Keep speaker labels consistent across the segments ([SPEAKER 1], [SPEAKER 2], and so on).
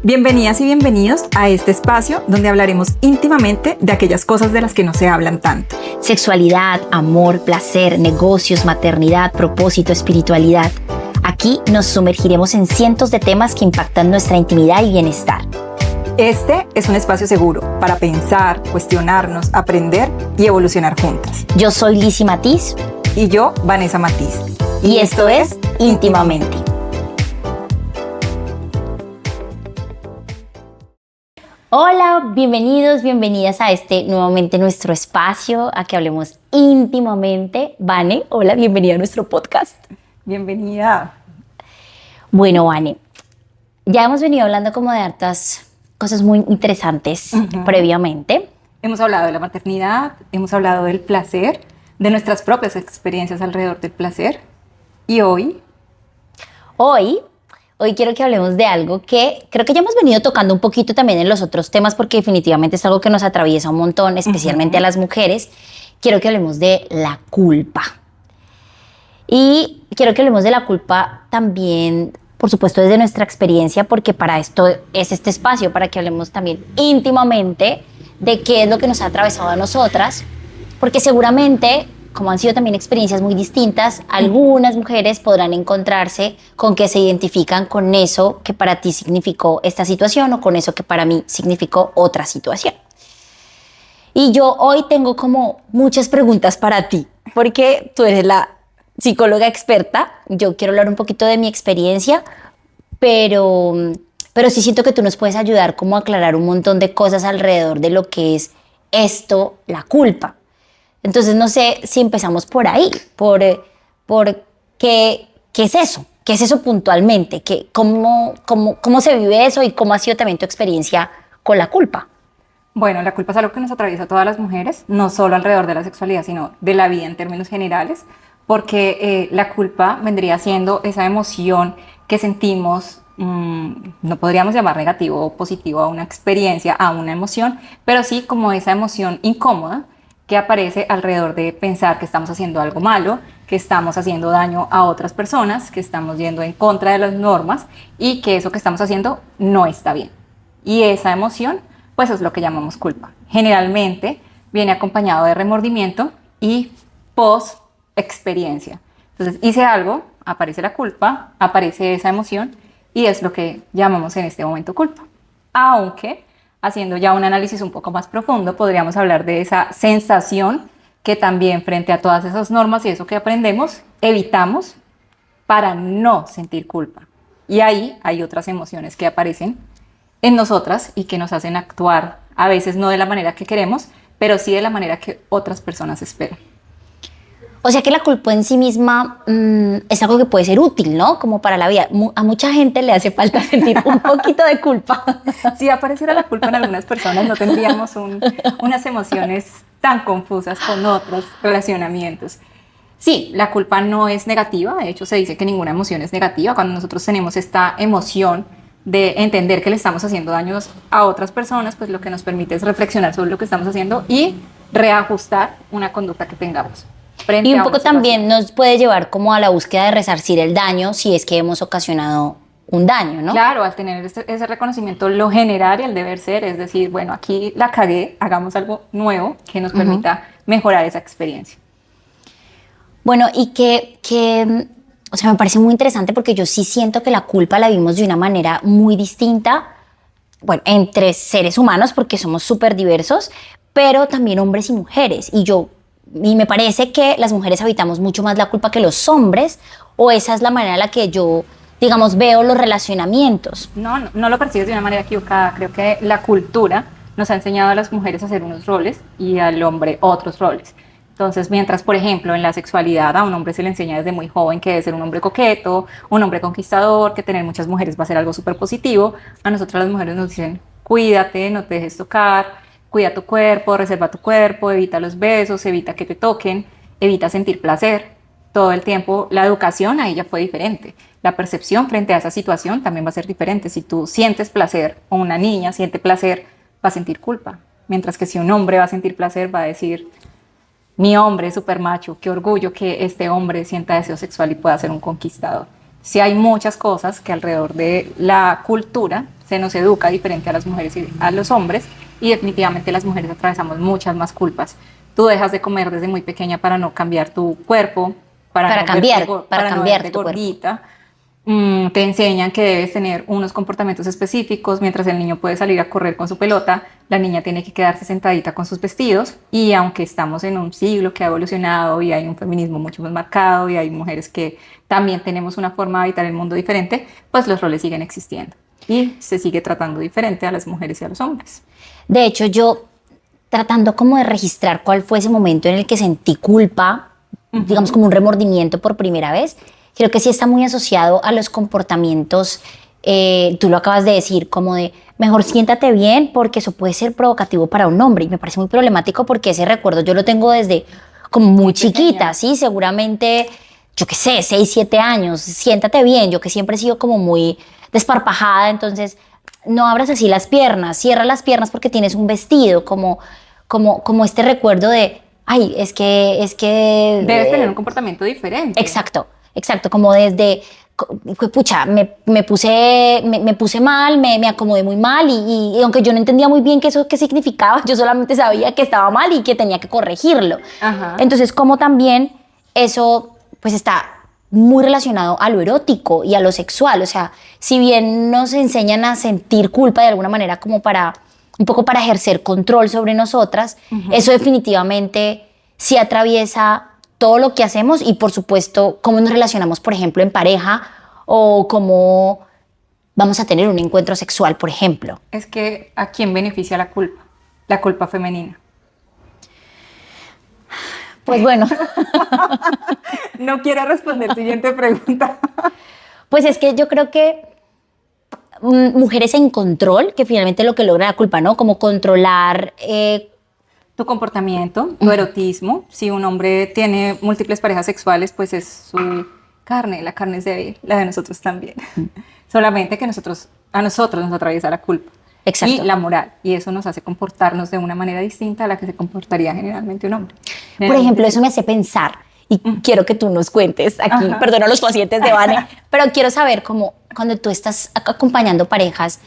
[SPEAKER 1] Bienvenidas y bienvenidos a este espacio donde hablaremos íntimamente de aquellas cosas de las que no se hablan tanto.
[SPEAKER 2] Sexualidad, amor, placer, negocios, maternidad, propósito, espiritualidad. Aquí nos sumergiremos en cientos de temas que impactan nuestra intimidad y bienestar.
[SPEAKER 1] Este es un espacio seguro para pensar, cuestionarnos, aprender y evolucionar juntas.
[SPEAKER 2] Yo soy Lizzy Matiz.
[SPEAKER 1] Y yo, Vanessa Matiz.
[SPEAKER 2] Y esto es Íntimamente. Hola, bienvenidos, bienvenidas a nuevamente nuestro espacio, a que hablemos íntimamente. Vane, hola, bienvenida a nuestro podcast.
[SPEAKER 1] Bienvenida.
[SPEAKER 2] Bueno, Vane, ya hemos venido hablando como de hartas cosas muy interesantes previamente.
[SPEAKER 1] Hemos hablado de la maternidad, hemos hablado del placer, de nuestras propias experiencias alrededor del placer. Y hoy quiero que hablemos de algo que creo que ya hemos venido tocando un poquito también en los otros temas, porque definitivamente es algo que nos atraviesa un montón, especialmente a las mujeres. Quiero que hablemos de la culpa. Y quiero que hablemos de la culpa también, por supuesto, desde nuestra experiencia, porque para esto es este espacio, para que hablemos también íntimamente de qué es lo que nos ha atravesado a nosotras, porque seguramente, como han sido también experiencias muy distintas, algunas mujeres podrán encontrarse con que se identifican con eso que para ti significó esta situación o con eso que para mí significó otra situación. Y yo hoy tengo como muchas preguntas para ti, porque tú eres la psicóloga experta. Yo quiero hablar un poquito de mi experiencia, pero sí siento que tú nos puedes ayudar como a aclarar un montón de cosas alrededor de lo que es esto, la culpa. Entonces, no sé si empezamos por ahí, por qué es eso, qué es eso puntualmente, cómo se vive eso y cómo ha sido también tu experiencia con la culpa. Bueno, la culpa es algo que nos atraviesa a todas las mujeres, no solo alrededor de la sexualidad, sino de la vida en términos generales, porque la culpa vendría siendo esa emoción que sentimos, no podríamos llamar negativo o positivo a una experiencia, a una emoción, pero sí como esa emoción incómoda que aparece alrededor de pensar que estamos haciendo algo malo, que estamos haciendo daño a otras personas, que estamos yendo en contra de las normas y que eso que estamos haciendo no está bien. Y esa emoción, pues es lo que llamamos culpa. Generalmente viene acompañado de remordimiento y post-experiencia. Entonces hice algo, aparece la culpa, aparece esa emoción y es lo que llamamos en este momento culpa. Aunque haciendo ya un análisis un poco más profundo, podríamos hablar de esa sensación que también frente a todas esas normas y eso que aprendemos, evitamos para no sentir culpa. Y ahí hay otras emociones que aparecen en nosotras y que nos hacen actuar, a veces no de la manera que queremos, pero sí de la manera que otras personas esperan.
[SPEAKER 2] O sea que la culpa en sí misma es algo que puede ser útil, ¿no? Como para la vida. A mucha gente le hace falta sentir un poquito de culpa.
[SPEAKER 1] Si apareciera la culpa en algunas personas, no tendríamos unas emociones tan confusas con otros relacionamientos. Sí, la culpa no es negativa. De hecho, se dice que ninguna emoción es negativa. Cuando nosotros tenemos esta emoción de entender que le estamos haciendo daños a otras personas, pues lo que nos permite es reflexionar sobre lo que estamos haciendo y reajustar una conducta que tengamos.
[SPEAKER 2] Y un poco también nos puede llevar como a la búsqueda de resarcir el daño si es que hemos ocasionado un daño, ¿no?
[SPEAKER 1] Claro, al tener ese reconocimiento, lo generar y el deber ser, es decir, bueno, aquí la cagué, hagamos algo nuevo que nos permita mejorar esa experiencia.
[SPEAKER 2] Bueno, y o sea, me parece muy interesante porque yo sí siento que la culpa la vimos de una manera muy distinta, bueno, entre seres humanos porque somos súper diversos, pero también hombres y mujeres. Y me parece que las mujeres habitamos mucho más la culpa que los hombres, o esa es la manera en la que yo, digamos, veo los relacionamientos.
[SPEAKER 1] No lo percibes de una manera equivocada. Creo que la cultura nos ha enseñado a las mujeres a hacer unos roles y al hombre otros roles. Entonces, mientras, por ejemplo, en la sexualidad a un hombre se le enseña desde muy joven que debe ser un hombre coqueto, un hombre conquistador, que tener muchas mujeres va a ser algo súper positivo, a nosotras las mujeres nos dicen, cuídate, no te dejes tocar, cuida tu cuerpo, reserva tu cuerpo, evita los besos, evita que te toquen, evita sentir placer. Todo el tiempo la educación ahí ya fue diferente. La percepción frente a esa situación también va a ser diferente. Si tú sientes placer o una niña siente placer, va a sentir culpa. Mientras que si un hombre va a sentir placer, va a decir, mi hombre es súper macho, qué orgullo que este hombre sienta deseo sexual y pueda ser un conquistador. Sí hay muchas cosas que alrededor de la cultura
[SPEAKER 3] se nos educa diferente a las mujeres y a los hombres, y definitivamente las mujeres atravesamos muchas más culpas. Tú dejas de comer desde muy pequeña para no cambiar tu cuerpo, para
[SPEAKER 2] cambiar
[SPEAKER 3] no
[SPEAKER 2] tu
[SPEAKER 3] verte
[SPEAKER 2] cuerpo.
[SPEAKER 3] gordita. Te enseñan que debes tener unos comportamientos específicos. Mientras el niño puede salir a correr con su pelota, la niña tiene que quedarse sentadita con sus vestidos. Y aunque estamos en un siglo que ha evolucionado y hay un feminismo mucho más marcado y hay mujeres que también tenemos una forma de habitar el mundo diferente, pues los roles siguen existiendo y se sigue tratando diferente a las mujeres y a los hombres.
[SPEAKER 2] De hecho, yo tratando como de registrar cuál fue ese momento en el que sentí culpa, digamos como un remordimiento por primera vez, creo que sí está muy asociado a los comportamientos, tú lo acabas de decir, como de mejor siéntate bien porque eso puede ser provocativo para un hombre, y me parece muy problemático porque ese recuerdo yo lo tengo desde como muy chiquita, ¿sí? Seguramente, yo qué sé, 6, 7 años, siéntate bien, yo que siempre he sido como muy desparpajada, entonces no abras así las piernas, cierra las piernas porque tienes un vestido, como este recuerdo de, ay, es que
[SPEAKER 3] Debes tener un comportamiento diferente.
[SPEAKER 2] Exacto, como desde, pucha, me puse mal, me acomodé muy mal y aunque yo no entendía muy bien qué significaba, yo solamente sabía que estaba mal y que tenía que corregirlo.
[SPEAKER 3] Ajá.
[SPEAKER 2] Entonces, como también eso pues está muy relacionado a lo erótico y a lo sexual, o sea, si bien nos enseñan a sentir culpa de alguna manera como un poco para ejercer control sobre nosotras, eso definitivamente sí atraviesa todo lo que hacemos y, por supuesto, cómo nos relacionamos, por ejemplo, en pareja o cómo vamos a tener un encuentro sexual, por ejemplo.
[SPEAKER 3] Es que ¿a quién beneficia la culpa? La culpa femenina.
[SPEAKER 2] Pues bueno.
[SPEAKER 3] No quiero responder siguiente pregunta.
[SPEAKER 2] Pues es que yo creo que mujeres en control, que finalmente es lo que logra la culpa, ¿no? Como controlar
[SPEAKER 3] tu comportamiento, tu erotismo. Si un hombre tiene múltiples parejas sexuales, pues es su carne, la carne es débil, la de nosotros también. Solamente que a nosotros nos atraviesa la culpa.
[SPEAKER 2] Exacto.
[SPEAKER 3] Y la moral, y eso nos hace comportarnos de una manera distinta a la que se comportaría generalmente un hombre.
[SPEAKER 2] Por ejemplo, eso me hace pensar, y quiero que tú nos cuentes aquí, perdona a los pacientes de Vane, pero quiero saber cómo cuando tú estás acompañando parejas,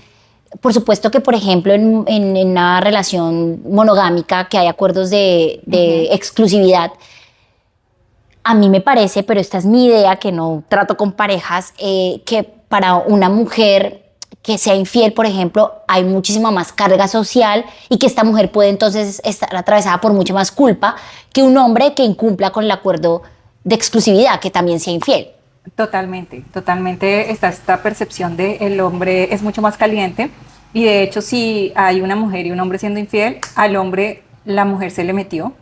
[SPEAKER 2] por supuesto que, por ejemplo, en una relación monogámica que hay acuerdos de exclusividad, a mí me parece, pero esta es mi idea, que no trato con parejas, que para una mujer que sea infiel, por ejemplo, hay muchísima más carga social y que esta mujer puede entonces estar atravesada por mucha más culpa que un hombre que incumpla con el acuerdo de exclusividad, que también sea infiel.
[SPEAKER 3] Totalmente, totalmente está esta percepción de el hombre es mucho más caliente, y de hecho si hay una mujer y un hombre siendo infiel, al hombre la mujer se le metió,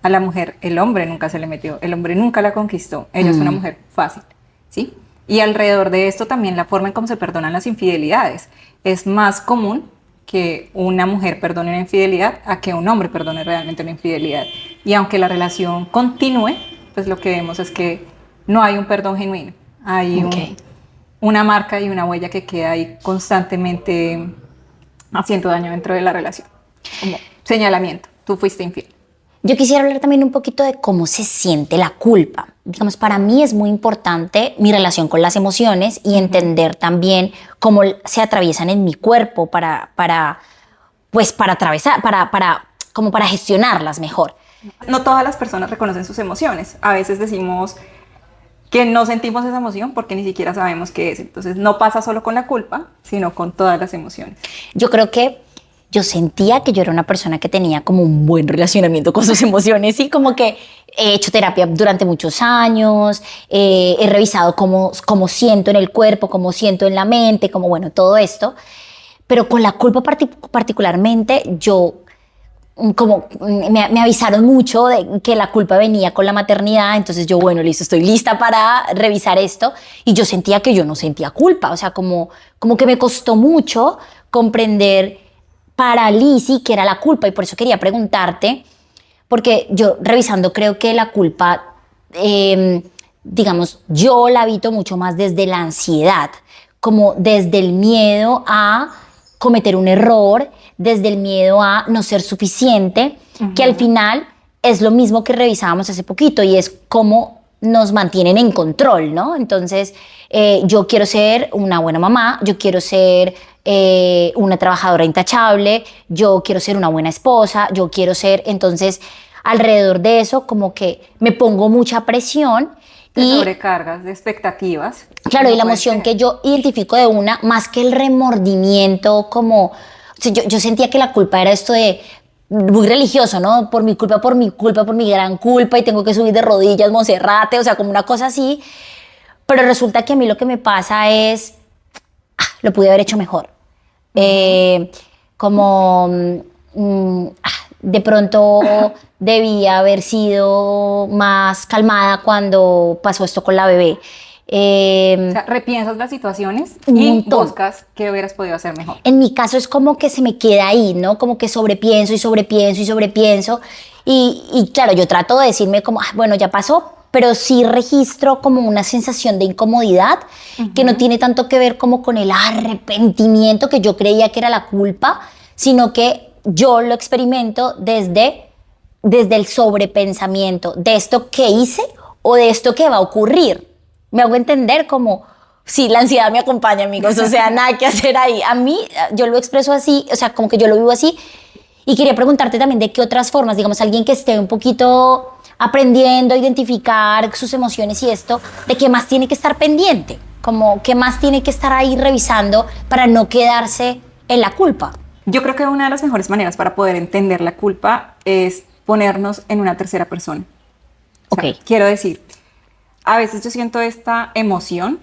[SPEAKER 3] a la mujer el hombre nunca se le metió, el hombre nunca la conquistó, ella es una mujer fácil, ¿sí? Y alrededor de esto también la forma en cómo se perdonan las infidelidades. Es más común que una mujer perdone una infidelidad a que un hombre perdone realmente una infidelidad. Y aunque la relación continúe, pues lo que vemos es que no hay un perdón genuino. Hay una marca y una huella que queda ahí constantemente haciendo daño dentro de la relación. Como señalamiento, tú fuiste infiel.
[SPEAKER 2] Yo quisiera hablar también un poquito de cómo se siente la culpa. Digamos, para mí es muy importante mi relación con las emociones y entender también cómo se atraviesan en mi cuerpo para atravesar, como para gestionarlas mejor.
[SPEAKER 3] No todas las personas reconocen sus emociones. A veces decimos que no sentimos esa emoción porque ni siquiera sabemos qué es. Entonces no pasa solo con la culpa, sino con todas las emociones.
[SPEAKER 2] Yo creo que yo sentía que yo era una persona que tenía como un buen relacionamiento con sus emociones y como que he hecho terapia durante muchos años, he revisado cómo siento en el cuerpo, cómo siento en la mente, como bueno, todo esto. Pero con la culpa particularmente, yo como me avisaron mucho de que la culpa venía con la maternidad, entonces yo, bueno, listo, estoy lista para revisar esto, y yo sentía que yo no sentía culpa, o sea, como que me costó mucho comprender para Lizzy que era la culpa, y por eso quería preguntarte, porque yo revisando creo que la culpa, digamos, yo la habito mucho más desde la ansiedad, como desde el miedo a cometer un error, desde el miedo a no ser suficiente, que al final es lo mismo que revisábamos hace poquito, y es cómo nos mantienen en control, ¿no? Entonces, yo quiero ser una buena mamá, yo quiero ser una trabajadora intachable, yo quiero ser una buena esposa, yo quiero ser, entonces alrededor de eso como que me pongo mucha presión.
[SPEAKER 3] Te
[SPEAKER 2] Y
[SPEAKER 3] sobrecargas de expectativas.
[SPEAKER 2] claro,
[SPEAKER 3] No
[SPEAKER 2] y la
[SPEAKER 3] puedes
[SPEAKER 2] emoción
[SPEAKER 3] tener.
[SPEAKER 2] que yo identifico de una, más que el remordimiento, como, o sea, yo sentía que la culpa era esto de, muy religioso, ¿no? Por mi culpa, por mi culpa, por mi gran culpa, y tengo que subir de rodillas, Monserrate, o sea, como una cosa así. Pero resulta que a mí lo que me pasa es, lo pude haber hecho mejor. Eh, como de pronto debía haber sido más calmada cuando pasó esto con la bebé.
[SPEAKER 3] O sea, repiensas las situaciones
[SPEAKER 2] Un
[SPEAKER 3] y
[SPEAKER 2] montón.
[SPEAKER 3] buscas qué hubieras podido hacer mejor.
[SPEAKER 2] En mi caso es como que se me queda ahí, ¿no? Como que sobrepienso y sobrepienso y sobrepienso. Y claro, yo trato de decirme como, "Ah, bueno, ya pasó", pero sí registro como una sensación de incomodidad que no tiene tanto que ver como con el arrepentimiento que yo creía que era la culpa, sino que yo lo experimento desde el sobrepensamiento de esto que hice o de esto que va a ocurrir. Me hago entender como, sí, la ansiedad me acompaña, amigos, o sea, nada que hacer ahí. A mí, yo lo expreso así, o sea, como que yo lo vivo así. Y quería preguntarte también de qué otras formas, digamos, alguien que esté un poquito aprendiendo a identificar sus emociones y esto, de qué más tiene que estar pendiente, como qué más tiene que estar ahí revisando para no quedarse en la culpa.
[SPEAKER 3] Yo creo que una de las mejores maneras para poder entender la culpa es ponernos en una tercera persona. O sea,
[SPEAKER 2] Ok.
[SPEAKER 3] quiero decir, a veces yo siento esta emoción,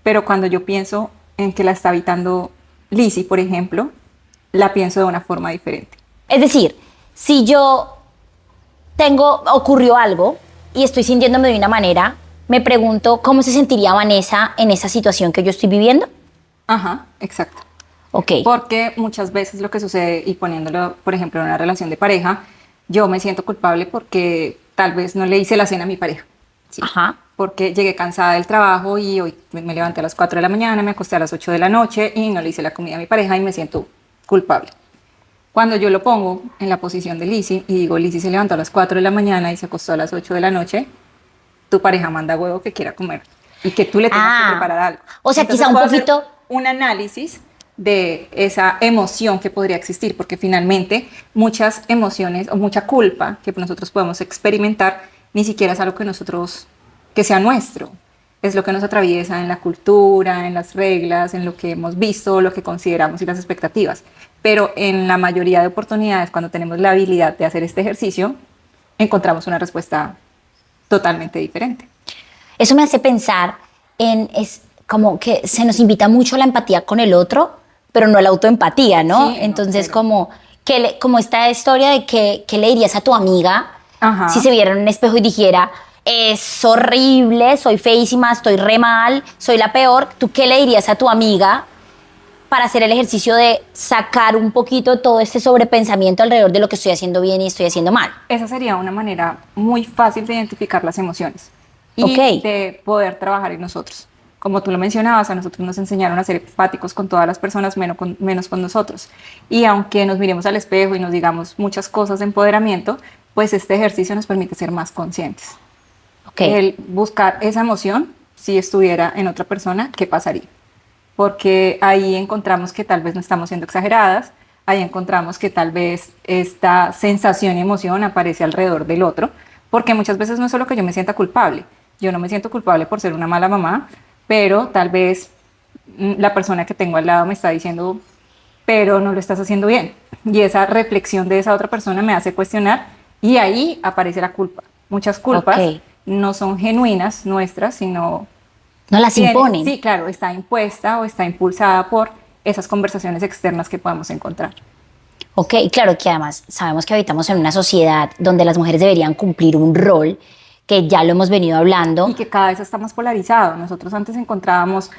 [SPEAKER 3] pero cuando yo pienso en que la está habitando Lizzie, por ejemplo, la pienso de una forma diferente.
[SPEAKER 2] Es decir, si yo ocurrió algo y estoy sintiéndome de una manera, me pregunto cómo se sentiría Vanessa en esa situación que yo estoy viviendo.
[SPEAKER 3] Ajá, exacto.
[SPEAKER 2] Ok.
[SPEAKER 3] Porque muchas veces lo que sucede, y poniéndolo, por ejemplo, en una relación de pareja, yo me siento culpable porque tal vez no le hice la cena a mi pareja. ¿Sí?
[SPEAKER 2] Ajá.
[SPEAKER 3] Porque llegué cansada del trabajo y hoy me levanté a las 4 de la mañana, me acosté a las 8 de la noche y no le hice la comida a mi pareja y me siento culpable. Cuando yo lo pongo en la posición de Lizzie y digo, Lizzie se levantó a las 4 de la mañana y se acostó a las 8 de la noche, tu pareja manda huevo que quiera comer y que tú le tengas que preparar algo.
[SPEAKER 2] O sea,
[SPEAKER 3] Entonces
[SPEAKER 2] quizá un
[SPEAKER 3] puedo hacer
[SPEAKER 2] poquito.
[SPEAKER 3] un análisis de esa emoción que podría existir, porque finalmente muchas emociones o mucha culpa que nosotros podemos experimentar ni siquiera es algo que nosotros, que sea nuestro, es lo que nos atraviesa en la cultura, en las reglas, en lo que hemos visto, lo que consideramos y las expectativas. Pero en la mayoría de oportunidades, cuando tenemos la habilidad de hacer este ejercicio, encontramos una respuesta totalmente diferente.
[SPEAKER 2] Eso me hace pensar es como que se nos invita mucho a la empatía con el otro, pero no a la autoempatía, ¿no?
[SPEAKER 3] Sí, no,
[SPEAKER 2] Entonces,
[SPEAKER 3] cero.
[SPEAKER 2] como esta historia de que le dirías a tu amiga
[SPEAKER 3] Ajá.
[SPEAKER 2] si se viera en un espejo y dijera, es horrible, soy feísima, estoy re mal, soy la peor. ¿Tú qué le dirías a tu amiga para hacer el ejercicio de sacar un poquito todo este sobrepensamiento alrededor de lo que estoy haciendo bien y estoy haciendo mal?
[SPEAKER 3] Esa sería una manera muy fácil de identificar las emociones y
[SPEAKER 2] Ok.
[SPEAKER 3] de poder trabajar en nosotros. Como tú lo mencionabas, a nosotros nos enseñaron a ser empáticos con todas las personas, menos con nosotros. Y aunque nos miremos al espejo y nos digamos muchas cosas de empoderamiento, pues este ejercicio nos permite ser más conscientes.
[SPEAKER 2] Ok.
[SPEAKER 3] El buscar esa emoción, si estuviera en otra persona, ¿qué pasaría? Porque ahí encontramos que tal vez no estamos siendo exageradas, ahí encontramos que tal vez esta sensación y emoción aparece alrededor del otro, porque muchas veces no es solo que yo me sienta culpable, yo no me siento culpable por ser una mala mamá, pero tal vez la persona que tengo al lado me está diciendo, pero no lo estás haciendo bien. Y esa reflexión de esa otra persona me hace cuestionar y ahí aparece la culpa. Muchas culpas
[SPEAKER 2] Ok.
[SPEAKER 3] no son genuinas nuestras, sino
[SPEAKER 2] No las imponen.
[SPEAKER 3] sí, claro, está impuesta o está impulsada por esas conversaciones externas que podemos encontrar.
[SPEAKER 2] Ok, claro que además sabemos que habitamos en una sociedad donde las mujeres deberían cumplir un rol, que ya lo hemos venido hablando.
[SPEAKER 3] Y que cada vez está más polarizado. Nosotros antes encontrábamos,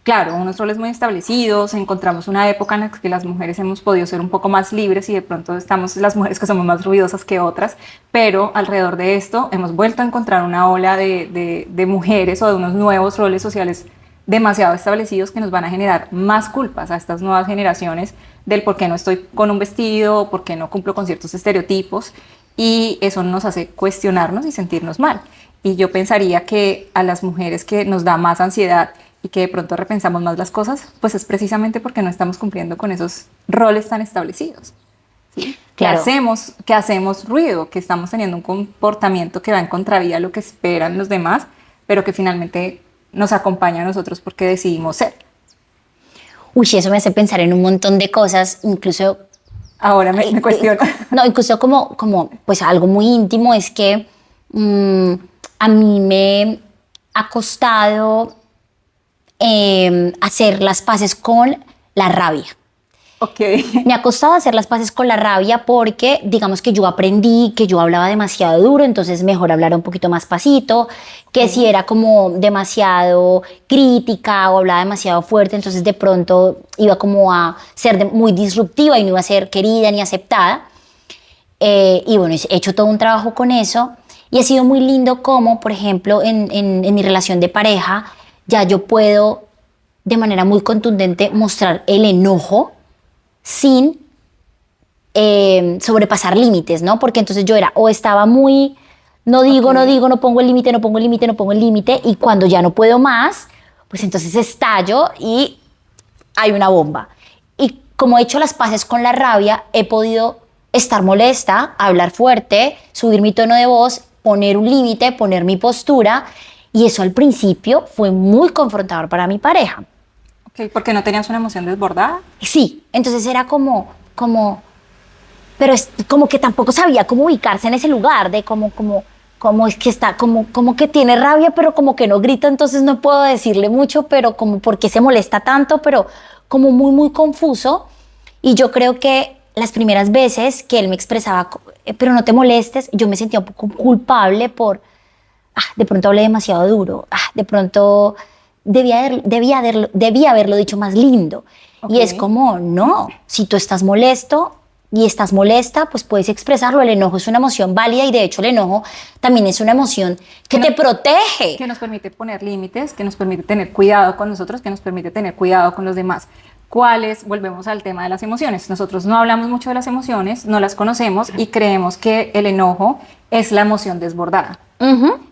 [SPEAKER 3] claro, unos roles muy establecidos, encontramos una época en la que las mujeres hemos podido ser un poco más libres y de pronto estamos las mujeres que somos más ruidosas que otras, pero alrededor de esto hemos vuelto a encontrar una ola de mujeres o de unos nuevos roles sociales demasiado establecidos que nos van a generar más culpas a estas nuevas generaciones del por qué no estoy con un vestido, por qué no cumplo con ciertos estereotipos, y eso nos hace cuestionarnos y sentirnos mal. Y yo pensaría que a las mujeres que nos da más ansiedad y que de pronto repensamos más las cosas, pues es precisamente porque no estamos cumpliendo con esos roles tan establecidos. ¿Sí?
[SPEAKER 2] Claro.
[SPEAKER 3] Que hacemos ruido, que estamos teniendo un comportamiento que va en contravía a lo que esperan los demás, pero que finalmente nos acompaña a nosotros porque decidimos ser.
[SPEAKER 2] Uy, eso me hace pensar en un montón de cosas, incluso...
[SPEAKER 3] Ahora me cuestiono.
[SPEAKER 2] No, incluso como pues algo muy íntimo es que a mí me ha costado hacer las paces con la rabia.
[SPEAKER 3] Ok.
[SPEAKER 2] Me ha costado hacer las paces con la rabia porque, digamos que yo aprendí que yo hablaba demasiado duro, entonces mejor hablar un poquito más pasito, que si era como demasiado crítica o hablaba demasiado fuerte, entonces de pronto iba como a ser muy disruptiva y no iba a ser querida ni aceptada. Y bueno, he hecho todo un trabajo con eso y ha sido muy lindo como, por ejemplo, en mi relación de pareja, ya yo puedo de manera muy contundente mostrar el enojo sin sobrepasar límites, ¿no? Porque entonces yo era, o estaba muy, no digo, no pongo el límite, no pongo el límite, no pongo el límite, y cuando ya no puedo más, pues entonces estallo y hay una bomba. Y como he hecho las paces con la rabia, he podido estar molesta, hablar fuerte, subir mi tono de voz, poner un límite, poner mi postura, y eso al principio fue muy confrontador para mi pareja.
[SPEAKER 3] Ok, porque no tenías una emoción desbordada.
[SPEAKER 2] Sí, entonces era como, pero es como que tampoco sabía cómo ubicarse en ese lugar, de como es que está, como que tiene rabia, pero como que no grita, entonces no puedo decirle mucho, pero como por qué se molesta tanto, pero como muy, muy confuso. Y yo creo que las primeras veces que él me expresaba, pero no te molestes, yo me sentía un poco culpable por, de pronto hablé demasiado duro, de pronto debía haberlo dicho más lindo.
[SPEAKER 3] Okay.
[SPEAKER 2] Y es como, no, si tú estás molesto y estás molesta, pues puedes expresarlo. El enojo es una emoción válida y de hecho el enojo también es una emoción que te protege.
[SPEAKER 3] Que nos permite poner límites, que nos permite tener cuidado con nosotros, que nos permite tener cuidado con los demás. Volvemos al tema de las emociones. Nosotros no hablamos mucho de las emociones, no las conocemos y creemos que el enojo es la emoción desbordada.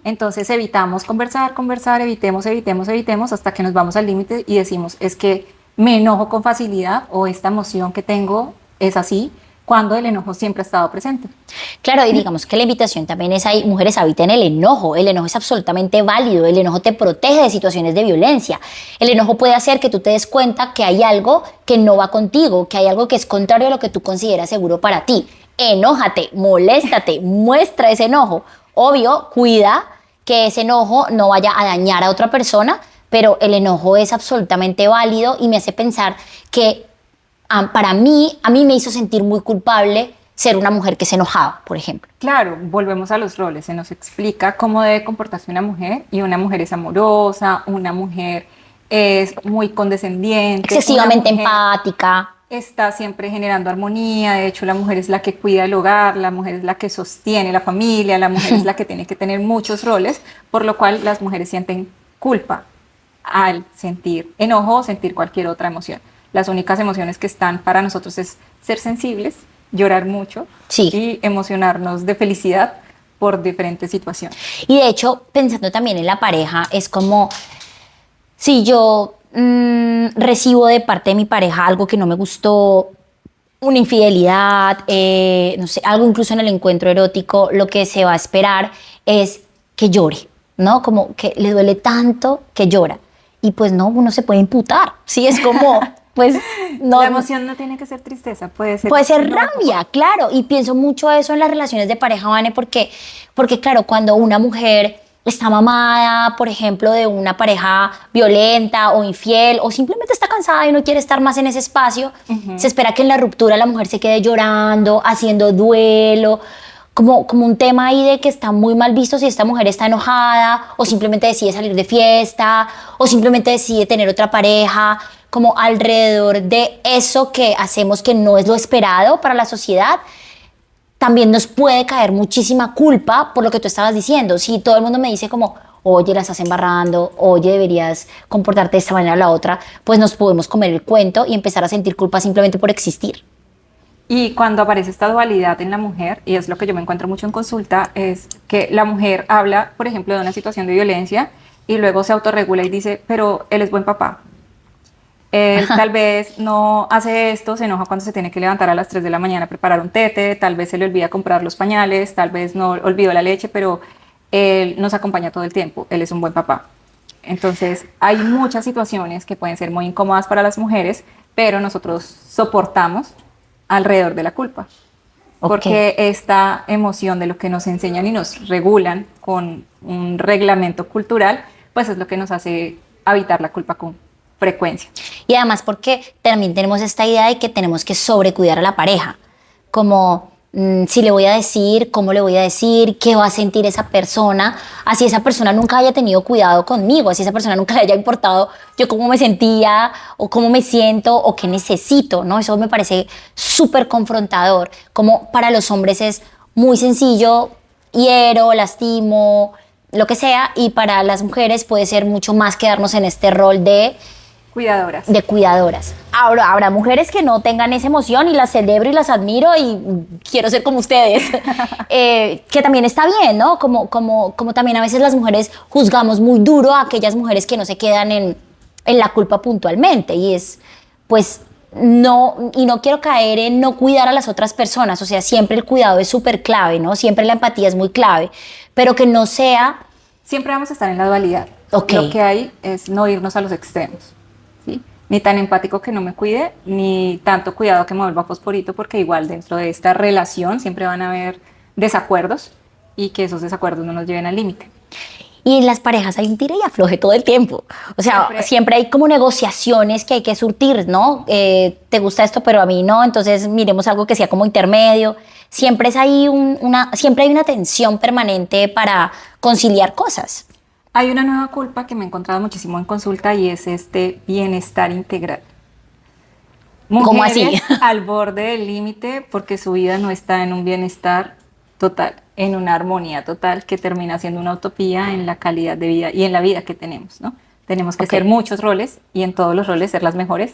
[SPEAKER 3] Entonces evitamos conversar, evitemos hasta que nos vamos al límite y decimos, es que me enojo con facilidad o esta emoción que tengo es así, cuando el enojo siempre ha estado presente.
[SPEAKER 2] Claro, y digamos que la invitación también es ahí, mujeres, habiten el enojo es absolutamente válido, el enojo te protege de situaciones de violencia, el enojo puede hacer que tú te des cuenta que hay algo que no va contigo, que hay algo que es contrario a lo que tú consideras seguro para ti. Enójate, moléstate, muestra ese enojo. Obvio, cuida que ese enojo no vaya a dañar a otra persona, pero el enojo es absolutamente válido y me hace pensar que a mí me hizo sentir muy culpable ser una mujer que se enojaba, por ejemplo.
[SPEAKER 3] Claro, volvemos a los roles, se nos explica cómo debe comportarse una mujer y una mujer es amorosa, una mujer es muy condescendiente,
[SPEAKER 2] excesivamente empática.
[SPEAKER 3] Está siempre generando armonía, de hecho la mujer es la que cuida el hogar, la mujer es la que sostiene la familia, la mujer es la que tiene que tener muchos roles, por lo cual las mujeres sienten culpa al sentir enojo o sentir cualquier otra emoción. Las únicas emociones que están para nosotros es ser sensibles, llorar mucho y emocionarnos de felicidad por diferentes situaciones.
[SPEAKER 2] Y de hecho, pensando también en la pareja, es como si yo recibo de parte de mi pareja algo que no me gustó, una infidelidad, no sé, algo incluso en el encuentro erótico, lo que se va a esperar es que llore, ¿no? Como que le duele tanto que llora. Y pues no, uno se puede imputar, ¿sí? Es como, pues no.
[SPEAKER 3] La emoción no tiene que ser tristeza, puede ser
[SPEAKER 2] rabia, claro. Y pienso mucho eso en las relaciones de pareja, Vane, porque claro, cuando una mujer está mamada, por ejemplo, de una pareja violenta o infiel, o simplemente está cansada y no quiere estar más en ese espacio, se espera que en la ruptura la mujer se quede llorando, haciendo duelo, como un tema ahí de que está muy mal visto si esta mujer está enojada, o simplemente decide salir de fiesta, o simplemente decide tener otra pareja, como alrededor de eso que hacemos que no es lo esperado para la sociedad. También nos puede caer muchísima culpa por lo que tú estabas diciendo. Si todo el mundo me dice como, oye, la estás embarrando, oye, deberías comportarte de esta manera o la otra, pues nos podemos comer el cuento y empezar a sentir culpa simplemente por existir.
[SPEAKER 3] Y cuando aparece esta dualidad en la mujer, y es lo que yo me encuentro mucho en consulta, es que la mujer habla, por ejemplo, de una situación de violencia y luego se autorregula y dice, pero él es buen papá. Él tal vez no hace esto, se enoja cuando se tiene que levantar a las 3 de la mañana a preparar un tete, tal vez se le olvida comprar los pañales, tal vez no olvidó la leche, pero él nos acompaña todo el tiempo, él es un buen papá. Entonces, hay muchas situaciones que pueden ser muy incómodas para las mujeres, pero nosotros soportamos alrededor de la culpa. Porque esta emoción de lo que nos enseñan y nos regulan con un reglamento cultural, pues es lo que nos hace habitar la culpa con frecuencia.
[SPEAKER 2] Y además porque también tenemos esta idea de que tenemos que sobrecuidar a la pareja, como si le voy a decir, cómo le voy a decir, qué va a sentir esa persona, así esa persona nunca haya tenido cuidado conmigo, así esa persona nunca le haya importado yo cómo me sentía o cómo me siento o qué necesito, ¿no? Eso me parece súper confrontador, como para los hombres es muy sencillo, hiero, lastimo, lo que sea, y para las mujeres puede ser mucho más quedarnos en este rol
[SPEAKER 3] Cuidadoras.
[SPEAKER 2] de cuidadoras. Ahora, habrá mujeres que no tengan esa emoción y las celebro y las admiro y quiero ser como ustedes, que también está bien, ¿no? Como también a veces las mujeres juzgamos muy duro a aquellas mujeres que no se quedan en la culpa puntualmente y es, pues, no, y no quiero caer en no cuidar a las otras personas, o sea, siempre el cuidado es súper clave, ¿no? Siempre la empatía es muy clave, pero que no sea...
[SPEAKER 3] Siempre vamos a estar en la dualidad.
[SPEAKER 2] Ok.
[SPEAKER 3] Lo que hay es no irnos a los extremos. ¿Sí? Ni tan empático que no me cuide, ni tanto cuidado que me vuelva fosforito, porque igual dentro de esta relación siempre van a haber desacuerdos y que esos desacuerdos no nos lleven al límite.
[SPEAKER 2] Y en las parejas hay un tira y afloje todo el tiempo. O sea, siempre hay como negociaciones que hay que surtir, ¿no? Te gusta esto, pero a mí no, entonces miremos algo que sea como intermedio. Siempre es ahí siempre hay una tensión permanente para conciliar cosas.
[SPEAKER 3] Hay una nueva culpa que me he encontrado muchísimo en consulta y es este bienestar integral.
[SPEAKER 2] ¿Cómo así?
[SPEAKER 3] Al borde del límite porque su vida no está en un bienestar total, en una armonía total que termina siendo una utopía en la calidad de vida y en la vida que tenemos, ¿no? Tenemos que ser muchos roles y en todos los roles ser las mejores.